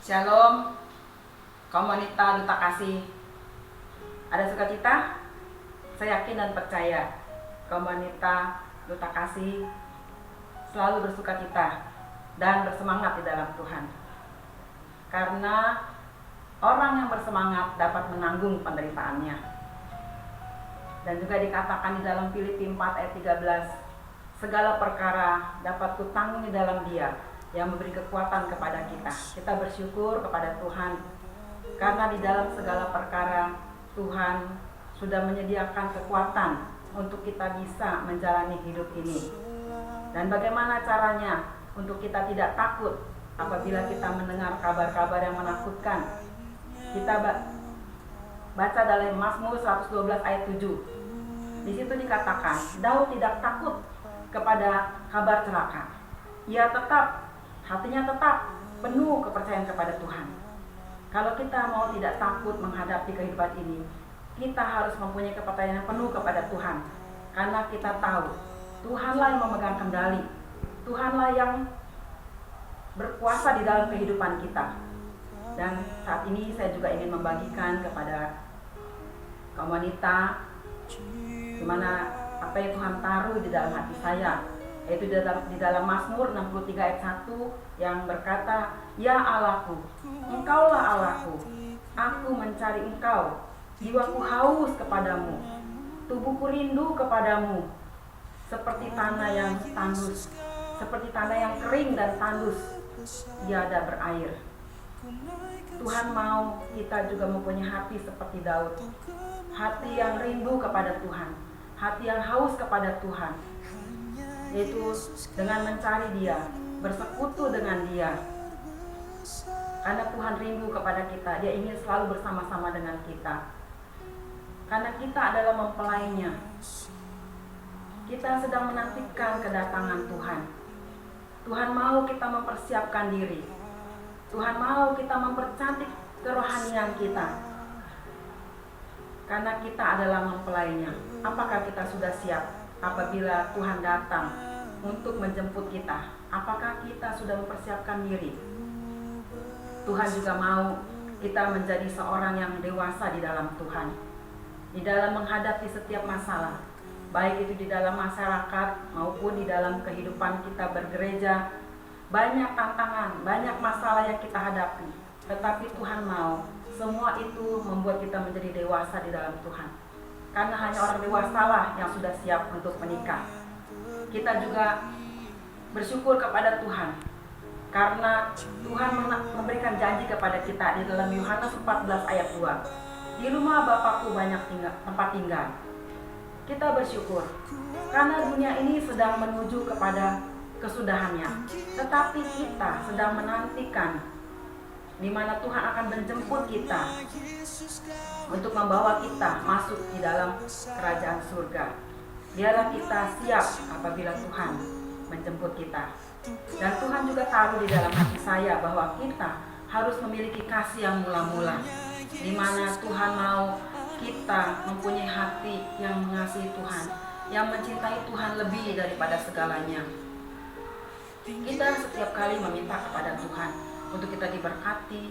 Shalom, komunitas Duta Kasih. Ada sukacita? Saya yakin dan percaya komunitas Duta Kasih selalu bersukacita dan bersemangat di dalam Tuhan. Karena orang yang bersemangat dapat menanggung penderitaannya. Dan juga dikatakan di dalam Filipi 4 ayat 13, segala perkara dapat kutanggung di dalam Dia yang memberi kekuatan kepada kita. Kita bersyukur kepada Tuhan karena di dalam segala perkara Tuhan sudah menyediakan kekuatan untuk kita bisa menjalani hidup ini. Dan bagaimana caranya untuk kita tidak takut apabila kita mendengar kabar-kabar yang menakutkan? Kita baca dalam Mazmur 112 ayat 7. Di situ dikatakan, Daud tidak takut kepada kabar celaka. Hatinya tetap penuh kepercayaan kepada Tuhan. Kalau kita mau tidak takut menghadapi kehidupan ini, kita harus mempunyai kepercayaan yang penuh kepada Tuhan. Karena kita tahu, Tuhanlah yang memegang kendali. Tuhanlah yang berkuasa di dalam kehidupan kita. Dan saat ini saya juga ingin membagikan kepada komunitas di mana apa yang Tuhan taruh di dalam hati saya, yaitu di dalam Mazmur 63 ayat 1 yang berkata, Ya Allahku, Engkaulah Allahku, aku mencari Engkau, jiwaku haus kepadamu, tubuhku rindu kepadamu, seperti tanah yang tandus, seperti tanah yang kering dan tandus, tiada berair. Tuhan mau kita juga mempunyai hati seperti Daud, hati yang rindu kepada Tuhan, hati yang haus kepada Tuhan, yaitu dengan mencari Dia, bersekutu dengan Dia. Karena Tuhan rindu kepada kita, Dia ingin selalu bersama-sama dengan kita. Karena kita adalah mempelainya. Kita sedang menantikan kedatangan Tuhan. Tuhan mau kita mempersiapkan diri. Tuhan mau kita mempercantik kerohanian kita. Karena kita adalah mempelainya. Apakah kita sudah siap apabila Tuhan datang untuk menjemput kita? Apakah kita sudah mempersiapkan diri? Tuhan juga mau kita menjadi seorang yang dewasa di dalam Tuhan, di dalam menghadapi setiap masalah, baik itu di dalam masyarakat maupun di dalam kehidupan kita bergereja. Banyak tantangan, banyak masalah yang kita hadapi, tetapi Tuhan mau semua itu membuat kita menjadi dewasa di dalam Tuhan. Karena hanya orang dewasalah yang sudah siap untuk menikah. Kita juga bersyukur kepada Tuhan karena Tuhan memberikan janji kepada kita di dalam Yohanes 14 ayat 2. Di rumah Bapakku banyak tempat tinggal. Kita bersyukur karena dunia ini sedang menuju kepada kesudahannya, tetapi kita sedang menantikan di mana Tuhan akan menjemput kita untuk membawa kita masuk di dalam kerajaan surga. Biarlah kita siap apabila Tuhan menjemput kita. Dan Tuhan juga taruh di dalam hati saya bahwa kita harus memiliki kasih yang mula-mula, di mana Tuhan mau kita mempunyai hati yang mengasihi Tuhan, yang mencintai Tuhan lebih daripada segalanya. Kita setiap kali meminta kepada Tuhan untuk kita diberkati,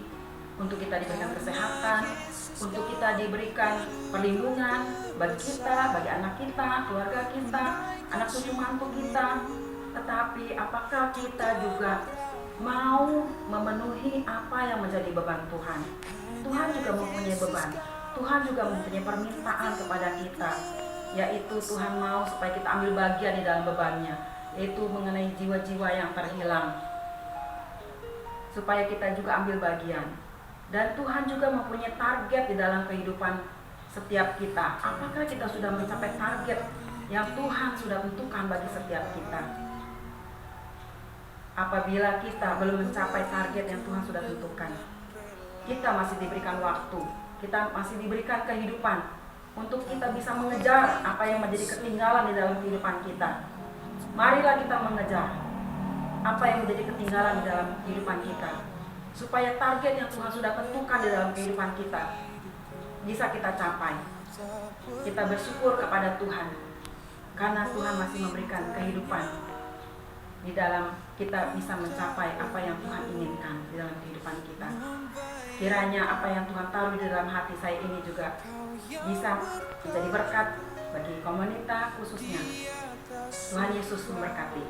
untuk kita diberikan kesehatan, untuk kita diberikan perlindungan bagi kita, bagi anak kita, keluarga kita, anak cucu mantu kita. Tetapi apakah kita juga mau memenuhi apa yang menjadi beban Tuhan? Tuhan juga mempunyai beban. Tuhan juga mempunyai permintaan kepada kita, yaitu Tuhan mau supaya kita ambil bagian di dalam bebannya, yaitu mengenai jiwa-jiwa yang terhilang, supaya kita juga ambil bagian. Dan Tuhan juga mempunyai target di dalam kehidupan setiap kita. Apakah kita sudah mencapai target yang Tuhan sudah tentukan bagi setiap kita? Apabila kita belum mencapai target yang Tuhan sudah tentukan, kita masih diberikan waktu, kita masih diberikan kehidupan untuk kita bisa mengejar apa yang menjadi ketinggalan di dalam kehidupan kita. Marilah kita mengejar apa yang menjadi ketinggalan di dalam kehidupan kita, supaya target yang Tuhan sudah tentukan di dalam kehidupan kita bisa kita capai. Kita bersyukur kepada Tuhan karena Tuhan masih memberikan kehidupan di dalam kita bisa mencapai apa yang Tuhan inginkan di dalam kehidupan kita. Kiranya apa yang Tuhan taruh di dalam hati saya ini juga bisa menjadi berkat bagi komunitas khususnya. Tuhan Yesus memberkati.